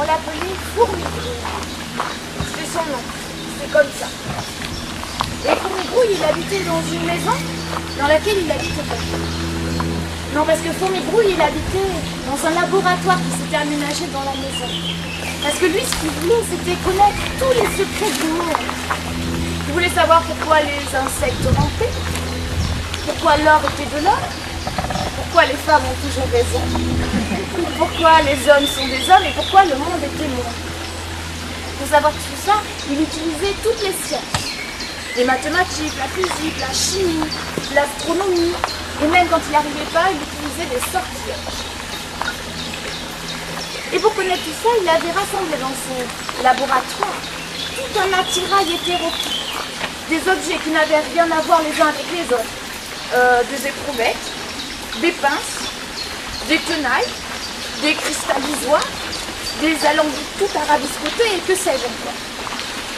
On l'appelait Fourmigrouille. C'est son nom, c'est comme ça. Et Fourmigrouille, il habitait dans une maison dans laquelle il habitait pas. Non, parce que Fourmigrouille, il habitait dans un laboratoire qui s'était aménagé dans la maison. Parce que lui, ce qu'il voulait, c'était connaître tous les secrets du monde. Il voulait savoir pourquoi les insectes rampaient, pourquoi l'or était de l'or, pourquoi les femmes ont toujours raison, pourquoi les hommes sont des hommes et pourquoi le monde était monde. Pour savoir tout ça, il utilisait toutes les sciences. Les mathématiques, la physique, la chimie, l'astronomie. Et même quand il n'arrivait pas, il utilisait des sortilèges. Et pour connaître tout ça, il avait rassemblé dans son laboratoire tout un attirail hétéroclite. Des objets qui n'avaient rien à voir les uns avec les autres. Des éprouvettes, des pinces, des tenailles, des cristallisoires, des alambics tout arabiscotés et que sais-je encore.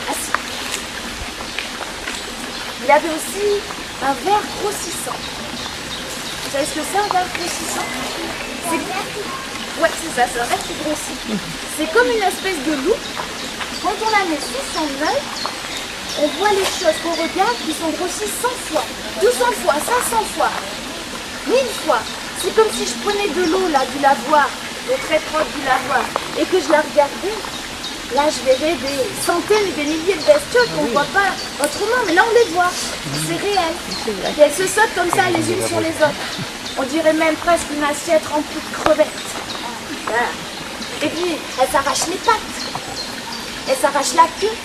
Ah si. Il avait aussi un verre grossissant. Vous savez ce que c'est un verre grossissant? Ouais, c'est ça, c'est un verre qui grossit. C'est comme une espèce de loupe. Quand on la met sous son œil, on voit les choses qu'on regarde qui sont grossies 100 fois, 200 fois, 500 fois, 1000 fois. C'est comme si je prenais de l'eau là du lavoir, de très proche du lavoir, et que je la regardais. Là, je verrais des centaines et des milliers de bestioles qu'on ne voit pas autrement, mais là, on les voit. C'est réel. Et elles se sautent comme ça les unes sur les autres. On dirait même presque une assiette remplie de crevettes. Voilà. Et puis, elles s'arrachent les pattes. Elles s'arrachent la queue.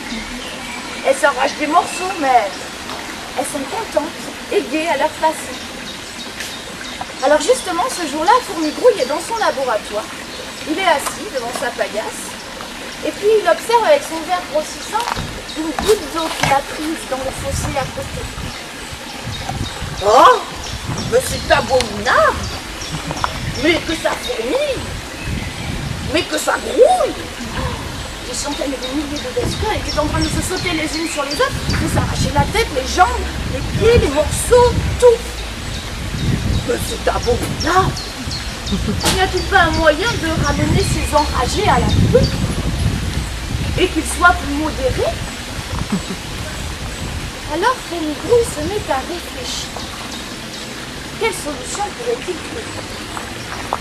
Elles s'arrachent des morceaux, mais elles sont contentes et gaies à leur façon. Alors justement, ce jour-là, Fourmigrouille est dans son laboratoire. Il est assis devant sa paillasse. Et puis il observe avec son verre grossissant une goutte d'eau qu'il a prise dans le fossé à côté. Oh, mais c'est abominable! Mais que ça fourmille! Mais que ça grouille! Des centaines et des milliers de bestioles étaient en train de se sauter les unes sur les autres, de s'arracher la tête, les jambes, les pieds, les morceaux, tout! Mais c'est abominable! N'y a-t-il pas un moyen de ramener ces enragés à la queue? Et qu'il soit plus modéré? Alors Fourmigrouille se met à réfléchir. Quelle solution pourrait-il trouver?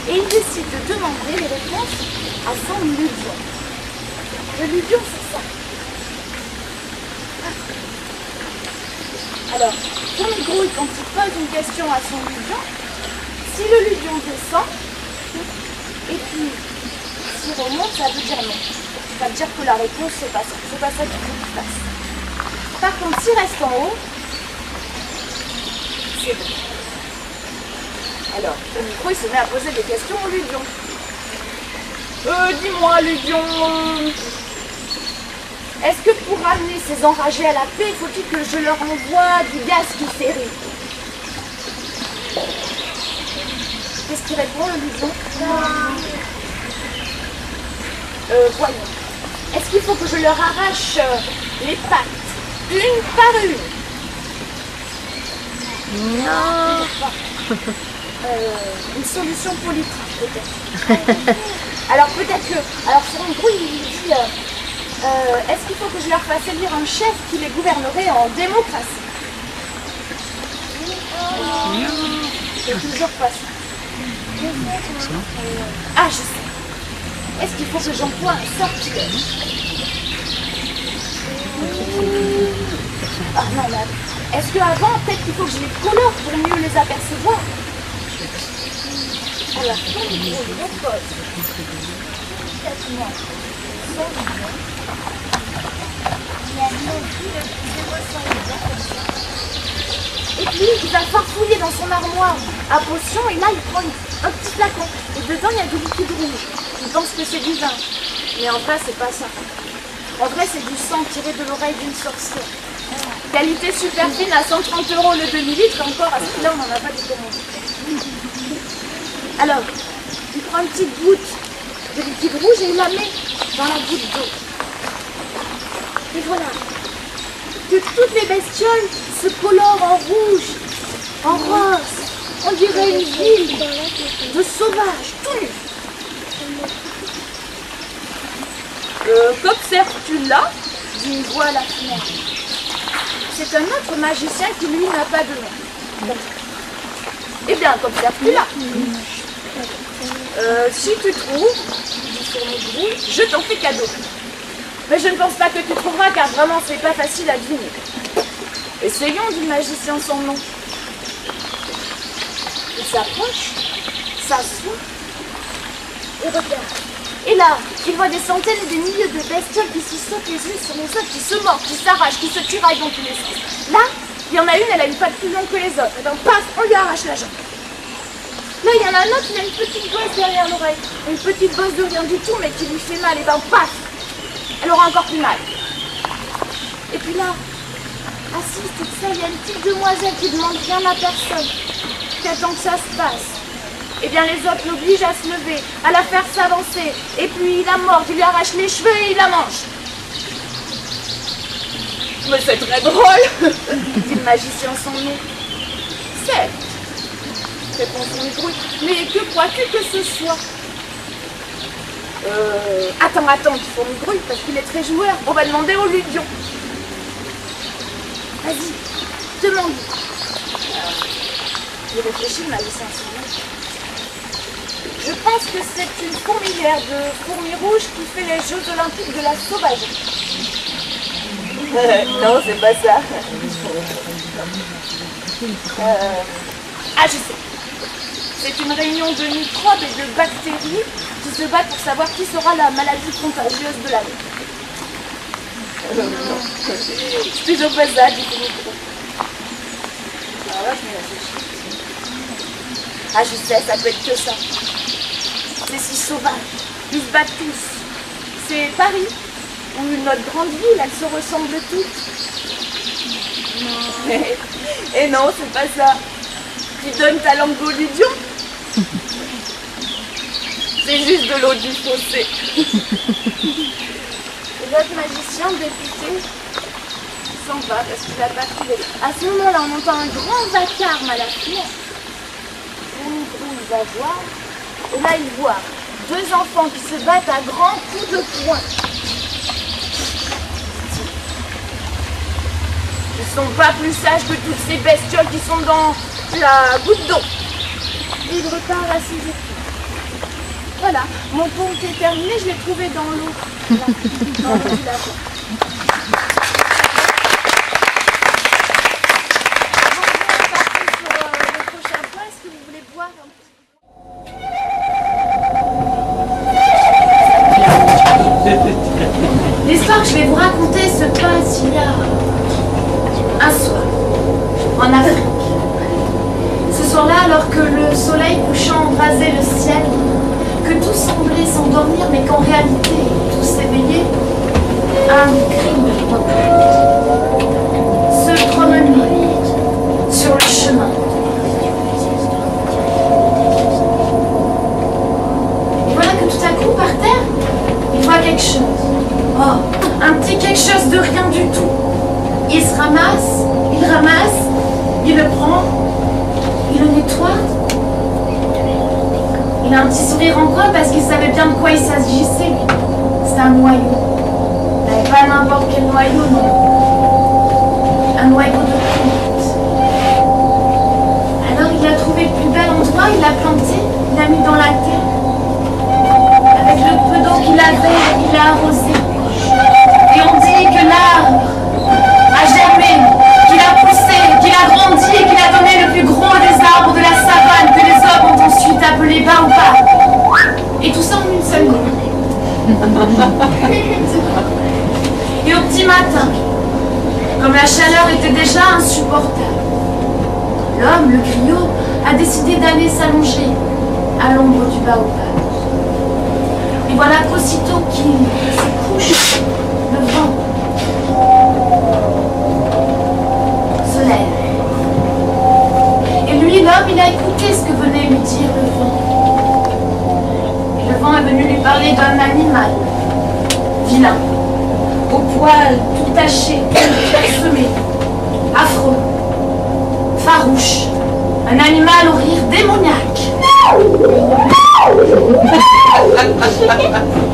Et il décide de demander les réponses à son ludion. Le ludion, c'est ça. Alors, Fourmigrouille, quand il pose une question à son ludion, si le ludion descend, et puis s'il remonte, ça veut dire non. Ça veut dire que la réponse, c'est pas ça. C'est pas ça qu'il faut qu'il fasse. Par contre, s'il reste en haut, c'est bon. Alors, Fourmigrouille se met à poser des questions au ludion. Dis-moi, ludion, est-ce que pour ramener ces enragés à la paix, faut-il que je leur envoie du gaz sulfurique? Qu'est-ce qu'il répond, le ludion? Voyons. Est-ce qu'il faut que je leur arrache les pattes, une par une? Non. Une solution politique, peut-être. Alors peut-être que... Alors Fourmigrouille, il dit... est-ce qu'il faut que je leur fasse élire un chef qui les gouvernerait en démocratie? C'est toujours pas ça. Ah, je sais. Est-ce qu'il faut que j'emploie un sortilège? Ah non, là. Est-ce qu'avant, peut-être qu'il faut que je les colore pour mieux les apercevoir? Alors, Fourmigrouille repose complètement son ludion. Il a et puis, il va farfouiller dans son armoire à potions et là, il prend un petit flacon. Et dedans, il y a du liquide rouge. Il pense que c'est du vin. Mais en vrai, c'est pas ça. En vrai, c'est du sang tiré de l'oreille d'une sorcière. Qualité super fine à 130 € le demi-litre. Encore, à ce prix-là, on n'en a pas du tout. Alors, il prend une petite goutte de liquide rouge et il la met dans la goutte d'eau. Et voilà. Que toutes les bestioles se colorent en rouge, en rose. On dirait une ville de sauvages, tout nus. Qu'observes-tu là? Dit une voix à la fenêtre. C'est un autre magicien qui, lui, n'a pas de nom. Eh bien, qu'observes-tu là? Si tu trouves, dit Fourmigrouille, je t'en fais cadeau. Mais je ne pense pas que tu trouveras, car vraiment, c'est pas facile à deviner. Essayons, dit le magicien sans nom. Il s'approche, s'assoit et regarde. Et là, il voit des centaines et des milliers de bestioles qui se sautent les unes sur les autres, qui se mordent, qui s'arrachent, qui se tiraillent dans tous les sens. Là, il y en a une, elle a une patte plus longue que les autres. Et ben, paf, on lui arrache la jambe. Là, il y en a un autre, il a une petite bosse derrière l'oreille. Une petite bosse de rien du tout, mais qui lui fait mal. Et ben, paf, elle aura encore plus mal. Et puis là, assise toute seule, il y a une petite demoiselle qui demande rien à personne, qui attend que ça se passe. Eh bien, les autres l'obligent à se lever, à la faire s'avancer. Et puis, il la mord, il lui arrache les cheveux et il la mange. Mais c'est très drôle, dit le magicien sans nom. Certes, répond Fourmigrouille, mais que crois-tu que ce soit? Attends, dit Fourmigrouille, parce qu'il est très joueur. On va demander au Ludion. Vas-y, demande. Il réfléchit, le magicien sans nom. Je pense que c'est une fourmilière de fourmis rouges qui fait les Jeux Olympiques de la sauvagerie. Non, c'est pas ça. Ah, je sais. C'est une réunion de microbes et de bactéries qui se battent pour savoir qui sera la maladie contagieuse de l'année. C'est toujours pas ça, dit Fourmigrouille. Alors là, je me réfléchis. Ah, je sais, ça peut être que ça. C'est si sauvage, ils se battent tous. C'est Paris, où notre grande ville, elles se ressemblent toutes. Non. Et non, c'est pas ça. Tu donnes ta langue au Ludion. C'est juste de l'eau du fossé. Et l'autre magicien, député, s'en va parce qu'il n'a pas trouvé. À ce moment-là, on entend un grand vacarme à la fenêtre. Fourmigrouille va voir. Et là, il voit deux enfants qui se battent à grands coups de poing. Ils sont pas plus sages que toutes ces bestioles qui sont dans la goutte d'eau. Il repart à ses études. Voilà, mon conte est terminé, je l'ai trouvé dans l'eau. Là, dans l'eau du lagon. Avant de partir sur le prochain point, est-ce que vous voulez boire un petit? L'histoire que je vais vous raconter se passe il y a un soir, en Afrique. Ce soir-là, alors que le soleil couchant embrasait le ciel, que tout semblait s'endormir, mais qu'en réalité tout s'éveillait, un cri se promenait sur le chemin. Et voilà que tout à coup, par terre, il voit quelque chose. Oh, un petit quelque chose de rien du tout. Il se ramasse, il le prend, il le nettoie. Il a un petit sourire en coin parce qu'il savait bien de quoi il s'agissait, lui. C'est un noyau. Mais pas n'importe quel noyau, non. Un noyau de plantes. Alors il a trouvé le plus bel endroit, il l'a planté, il l'a mis dans la terre. Avec le peu d'eau qu'il avait, il l'a arrosé. Et on dit que l'arbre a germé, qu'il a poussé, qu'il a grandi et qu'il a donné le plus gros des arbres de la savane que les hommes ont ensuite appelé baobab. Et tout ça en une seule nuit. Et au petit matin, comme la chaleur était déjà insupportable, l'homme, le griot, a décidé d'aller s'allonger à l'ombre du baobab. Et voilà qu'aussitôt qu'il se couche, le vent se lève. Et lui, l'homme, il a écouté ce que venait lui dire le vent. Et le vent est venu lui parler d'un animal vilain, au poil tout taché, clairsemé, affreux, farouche, un animal au rire démoniaque.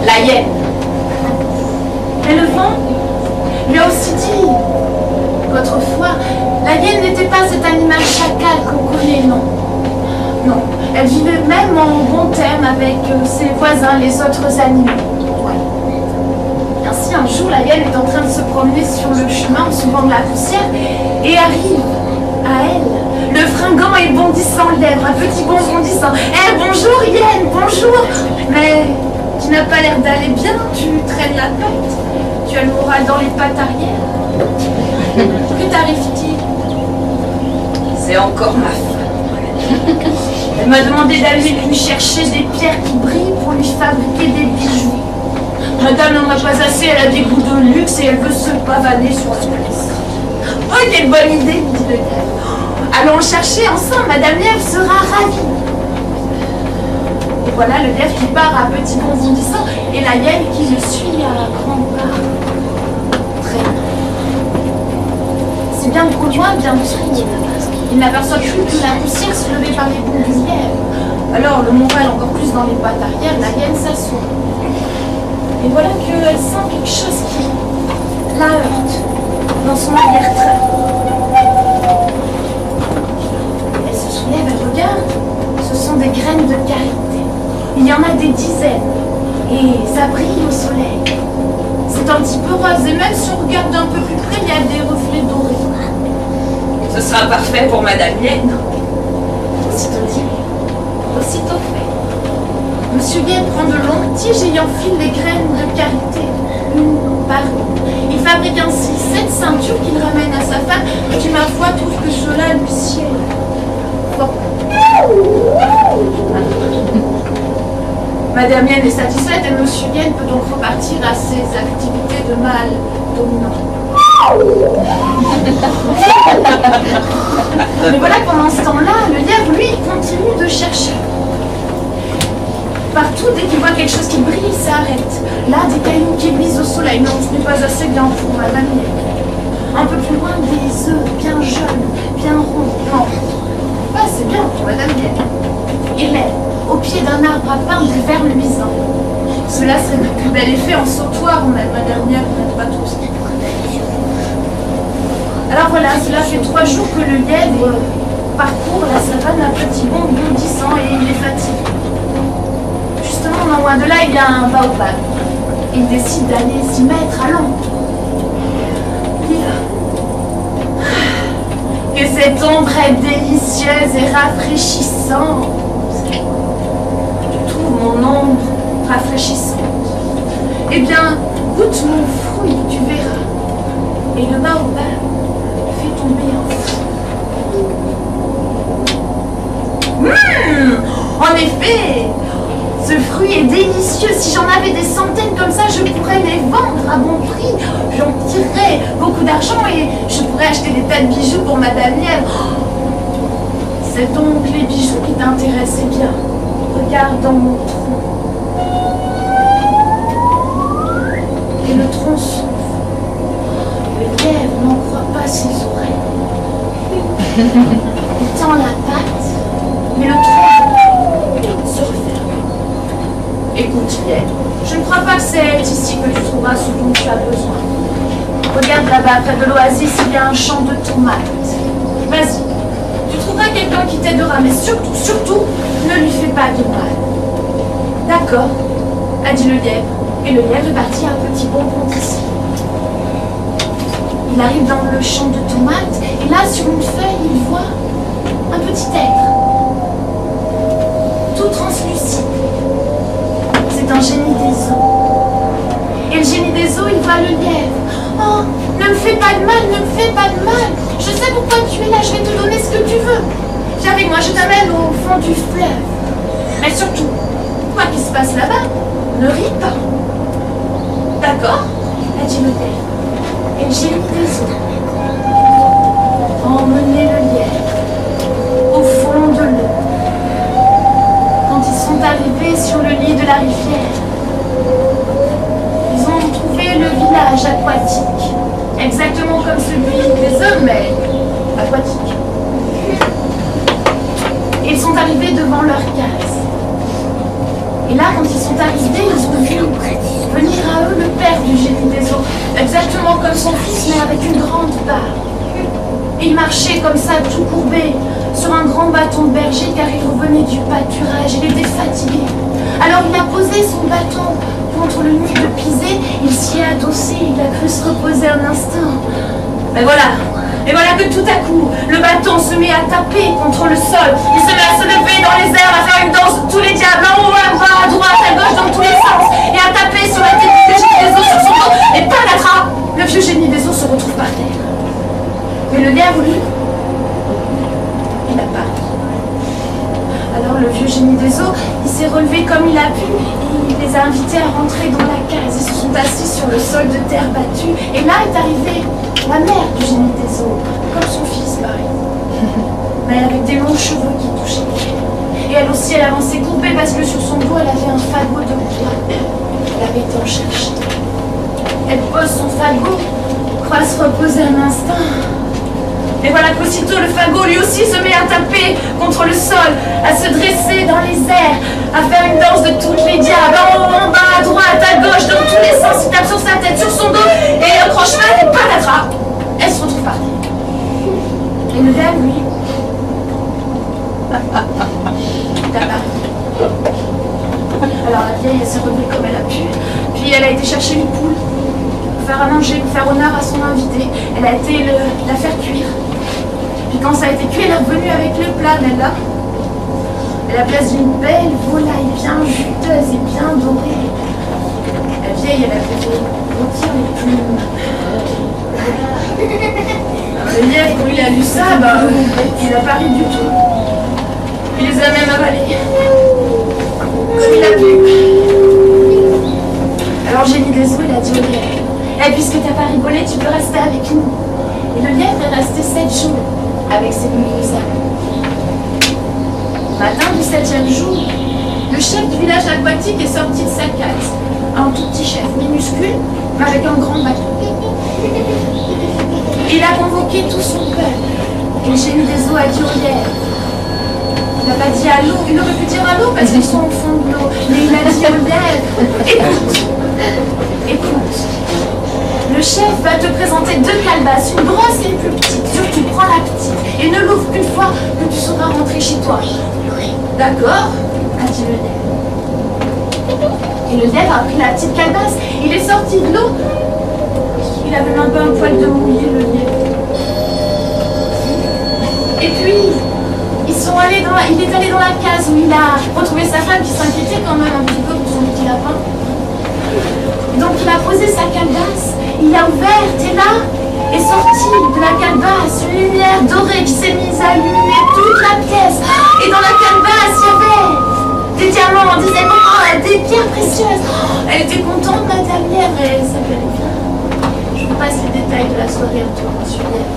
La hyène. chacal qu'on connaît, non. Non, elle vivait même en bon terme avec ses voisins, les autres animaux. Ouais. Ainsi, un jour, la hyène est en train de se promener sur le chemin en soulevant de la poussière et arrive à elle, le fringant et bondissant lèvre, un petit bond bondissant. Eh, bonjour hyène, bonjour. Mais tu n'as pas l'air d'aller bien, tu traînes la patte. Tu as le moral dans les pattes arrière. Que t'arrive-t-il? C'est encore ma femme. Elle m'a demandé d'aller lui chercher des pierres qui brillent pour lui fabriquer des bijoux. Madame n'en a pas assez, elle a des goûts de luxe et elle veut se pavaner sur la place. Oh, quelle bonne idée, dit le lièvre. Allons chercher ensemble, Madame Lièvre sera ravie. Et voilà le lièvre qui part à petit bond bondissant et la hyène qui le suit à grands pas. Très bien. C'est bien qu'au loin, bien sûr. Il n'aperçoit plus que la poussière soulevée par les boules du lièvre. Alors, le moral encore plus dans les pattes arrière, la hyène s'assoit. Et voilà qu'elle sent quelque chose qui la heurte dans son arrière-train. Elle se soulève, elle regarde. Ce sont des graines de karité. Il y en a des dizaines. Et ça brille au soleil. C'est un petit peu rose. Et même si on regarde d'un peu plus près, il y a des reflets dorés. Ce sera parfait pour Madame Hyène. Aussitôt dit, aussitôt fait. Monsieur Hyène prend de longues tiges et y enfile les graines de karité, une par une. Il fabrique ainsi 7 ceintures qu'il ramène à sa femme, qui, ma foi, trouve que cela lui sied. Bon. Madame Hyène est satisfaite et Monsieur Hyène peut donc repartir à ses activités de mâle dominant. Mais voilà, pendant ce temps-là, le lièvre, lui, continue de chercher. Partout, dès qu'il voit quelque chose qui brille, il s'arrête. Là, des cailloux qui luisent au soleil. Non, ce n'est pas assez bien pour Madame Hyène. Un peu plus loin, des œufs bien jeunes, bien ronds. Non, pas assez bien pour Madame Hyène. Et l'aile, au pied d'un arbre à pain du vert luisant. Cela serait le plus bel effet en sautoir, mais Madame Hyène n'aime pas tout ce qui Alors voilà, cela fait 3 jours que le lièvre parcourt la savane à petit bond bondissant et il est fatigué. Justement, non loin de là, il y a un baobab. Il décide d'aller s'y mettre à l'ombre. Que cette ombre est délicieuse et rafraîchissante. Je trouve mon ombre rafraîchissante. Eh bien, goûte mon fruit, tu verras. Et le baobab fait tomber en effet, ce fruit est délicieux. Si j'en avais des centaines comme ça, je pourrais les vendre à bon prix. J'en tirerais beaucoup d'argent et je pourrais acheter des tas de bijoux pour Madame Hyène. C'est donc les bijoux qui t'intéressent, eh bien. Regarde dans mon tronc. Et le tronc s'ouvre. Le lièvre n'en croit pas ses oreilles. Il tend la patte, mais le tronc se referme. Écoute, Hyène, je ne crois pas que c'est ici que tu trouveras ce dont tu as besoin. Regarde là-bas, près de l'oasis, il y a un champ de tomates. Vas-y, tu trouveras quelqu'un qui t'aidera, mais surtout, ne lui fais pas de mal. D'accord, a dit le lièvre, et le lièvre est parti à un petit bonbon d'ici. Il arrive dans le champ de tomates, et là, sur une feuille, il voit un petit être, tout translucide. C'est un génie des eaux. Et le génie des eaux, il voit le lièvre. Oh, ne me fais pas de mal, ne me fais pas de mal. Je sais pourquoi tu es là, je vais te donner ce que tu veux. Viens avec moi, je t'amène au fond du fleuve. Mais surtout, quoi qu'il se passe là-bas, ne ris pas. D'accord, a dit le lièvre. Et le génie des eaux emmenait le lièvre au fond de l'eau. Quand ils sont arrivés sur le lit de la rivière, ils ont trouvé le village aquatique, exactement comme celui des hommes, mais aquatique. Et ils sont arrivés devant leur case. Et là, quand ils sont arrivés, ils ont vu venir à eux le père du génie des eaux, exactement comme son fils, mais avec une grande barbe. Et il marchait comme ça, tout courbé, sur un grand bâton de berger car il revenait du pâturage. Il était fatigué. Alors il a posé son bâton contre le mur de pisé, il s'y est adossé, il a cru se reposer un instant. Mais voilà. Et voilà que tout à coup, le bâton se met à taper contre le sol. Il se met à se lever dans les airs, à faire une danse de tous les diables, en haut, à bas, à droite, à gauche, dans tous les sens, et à taper sur la tête du vieux génie des eaux sur son dos. Et patatras, le vieux génie des eaux se retrouve par terre. Mais le diable, lui, il n'a pas. Alors le vieux génie des eaux, il s'est relevé comme il a pu, et il les a invités à rentrer dans la case. Ils se sont assis sur le sol de terre battue, et là est arrivée la mère du génie des eaux, comme son fils, pareil. Mais avec des longs cheveux qui touchaient les pieds. Et elle aussi, elle avançait courbée parce que sur son dos, elle avait un fagot de bois. Elle avait été en chercher. Elle pose son fagot, croit se reposer un instant. Et voilà qu'aussitôt le fagot lui aussi se met à taper contre le sol, à se dresser dans les airs, à faire une danse de toutes les diables, en haut, en bas, à droite, à gauche, dans tous les sens. Il tape sur sa tête, sur son dos, et le croche-patte, et patatras, elle se retrouve par terre. Et le diable, lui, il a paru. Alors la vieille, elle s'est relevée comme elle a pu, puis elle a été chercher une poule pour faire à manger, pour faire honneur à son invité. Elle a été la faire cuire. Puis quand ça a été cuit, elle est revenue avec le plat, Nella. À la place d'une belle volaille bien juteuse et bien dorée. La vieille, elle a fait rôtir les plumes. Le lièvre, quand il a vu ça, il n'a pas ri du tout. Il les a même avalés. Comme il a pu. Alors génie des eaux, il a dit au lièvre, « Eh, puisque t'as pas rigolé, tu peux rester avec nous. » Et le lièvre est resté 7 jours avec ses nouveaux amis. Matin du 7e jour, le chef du village aquatique est sorti de sa case. Un tout petit chef minuscule, mais avec un grand bâton. Il a convoqué tout son peuple. Et le génie des eaux a dit au lièvre. Il n'a pas dit à l'eau, il aurait pu dire à l'eau parce qu'ils sont au fond de l'eau. Mais il a dit au lièvre, écoute, le chef va te présenter 2 calebasses, une grosse et une plus petite. Surtout, prends la petite et ne l'ouvre qu'une fois que tu seras rentré chez toi. D'accord, a dit le lièvre. Et le lièvre a pris la petite calebasse, il est sorti de l'eau. Il avait même pas un poil de mouillé, le lièvre. Et puis, il est allé dans la case où il a retrouvé sa femme qui s'inquiétait quand même un petit peu pour son petit lapin. Donc il a posé sa calebasse, il l'a ouverte et là est sortie de la calebasse une lumière dorée qui s'est mise à illuminer toute la pièce. Et dans la calebasse, il y avait des diamants, des émeraudes, des pierres précieuses. Elle était contente, Madame Lièvre, et ça s'appelait bien. Je vous passe les détails de la soirée en tout, monsieur Lièvre.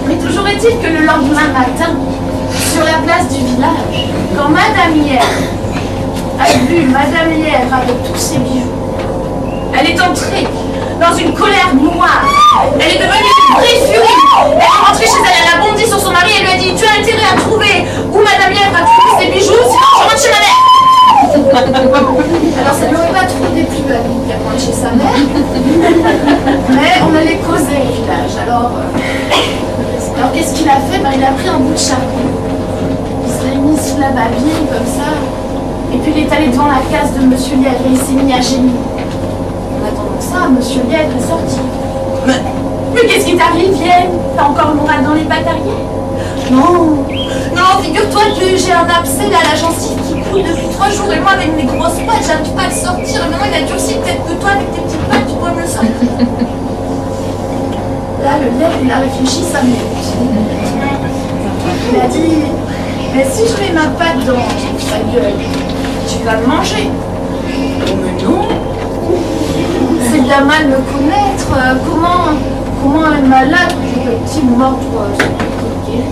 Mais toujours est-il que le lendemain matin, sur la place du village, quand Madame Lièvre a vu Madame Lièvre avec tous ses bijoux, elle est entrée dans une colère noire. Elle est devenue une vraie furie. Elle est rentrée chez elle, elle a bondi sur son mari et lui a dit « Tu as intérêt à trouver où Madame Lièvre a trouvé ses bijoux, sinon je rentre chez ma mère !» Alors ça ne lui aurait pas trop déplu à lui qu'elle rentre chez sa mère. Mais on allait causer au village. Alors qu'est-ce qu'il a fait? Il a pris un bout de charbon. Il se l'est mis sous la babine comme ça. Et puis il est allé devant la case de Monsieur Lièvre et il s'est mis à gémir. En attendant ça, Monsieur Lièvre est sorti. Mais qu'est-ce qui t'arrive, Vienne? T'as encore le moral dans les pattes arrière? Non, figure-toi que j'ai un abcès à la gencive qui coule depuis 3 jours et moi avec mes grosses pattes, j'arrive pas à le sortir. Et maintenant il a durci, peut-être que toi avec tes petites pattes, tu pourrais me le sortir. Là, le lièvre, il a réfléchi 5 minutes. Il a dit, mais si je mets ma patte dans ta gueule, tu vas me manger. Oh, mais non. C'est bien mal me connaître. Comment un malade peut-il mordre son pied?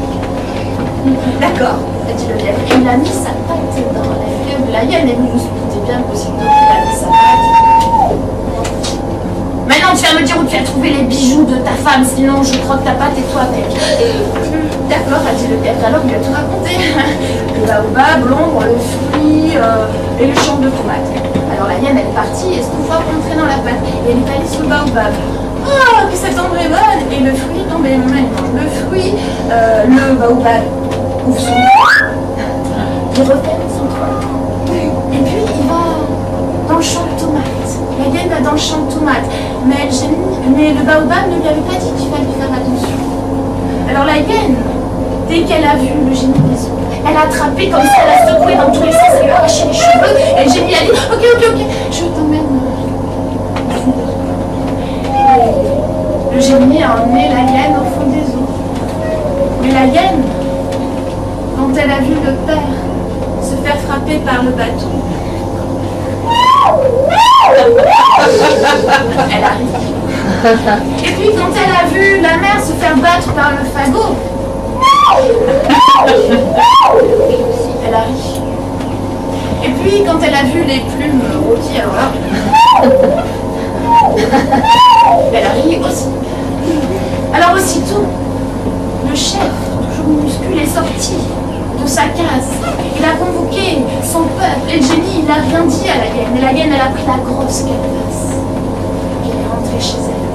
D'accord, a dit le lièvre. Et il a mis sa patte dans la gueule de la hyène. Et vous vous doutez bien qu'aussitôt qu'il a mis sa patte. Maintenant, tu vas me dire où tu as trouvé les bijoux de ta femme, sinon je croque ta patte et toi avec. D'accord, a dit le lièvre. Alors il a tout raconté. Le baobab, l'ombre, le fruit et le champ de tomates. Alors la hyène, elle est partie et se trouve rentrer dans la patte. Et elle est allée sur le baobab. Oh, que cette ombre est bonne! Et le fruit tombe et le fruit, le baobab ouvre son toit, il referme son toit. Et puis il va dans le champ de tomates. La hyène va dans le champ de tomates. Mais le baobab ne lui avait pas dit qu'il fallait faire attention. Alors la hyène, dès qu'elle a vu le génie des eaux, elle a attrapé comme ça, elle a secoué dans tous les sens, elle lui a arraché les cheveux, et le génie a dit ok, je t'emmène. Le génie a emmené la hyène au fond des eaux. Mais la hyène, quand elle a vu le père se faire frapper par le bateau, elle a ri. Et puis quand elle a vu la mère se faire battre par le fagot, elle a ri. Et puis quand elle a vu les plumes rôties, alors là, elle a ri aussi. Alors aussitôt, le chef, toujours minuscule, est sorti de sa case. Il a convoqué son peuple et le génie, il n'a rien dit à la hyène. Et la hyène, elle a pris la grosse calebasse. Elle est rentrée chez elle.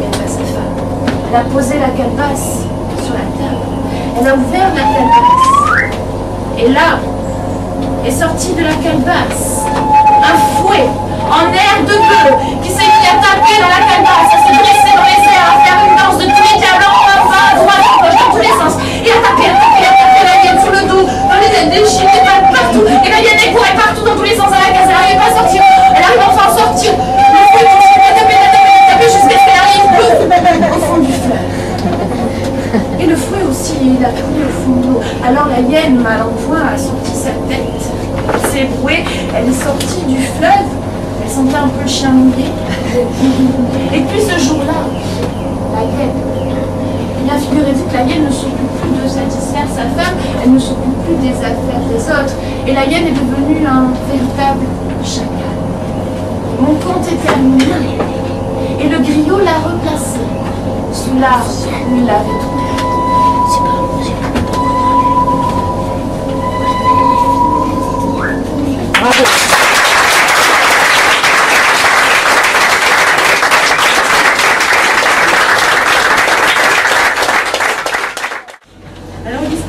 Elle a sa femme. Elle a posé la calebasse sur la table. Elle a ouvert la calebasse. Et là, est sorti de la calebasse un fouet en air de bœuf qui s'est mis à taper dans la calebasse, à se dresser dans les airs, à faire une danse de tous les diables, en bas, à droite, en gauche, dans tous les sens, et à taper la hyène sur le dos, dans les ailes, des chiens, des balles, partout, et la hyène elle courait partout dans tous les sens à la case, elle n'arrivait pas à sortir, elle arrive enfin à sortir, le fouet continue à taper, jusqu'à ce qu'elle arrive au fond du fleuve. Et le fouet aussi, il a tourné au fond de l'eau. Alors la hyène, mal en point, a sorti sa tête. Elle s'est ébrouée, elle est sortie du fleuve. Elle sentait un peu le chien mouillé. Et puis ce jour-là, la hyène, bien figurez-vous que la hyène ne s'occupe plus de satisfaire sa femme, elle ne s'occupe plus des affaires des autres. Et la hyène est devenue un véritable chacal. Mon conte est terminé. Et le griot l'a replacé sous l'arbre où il l'avait trouvé.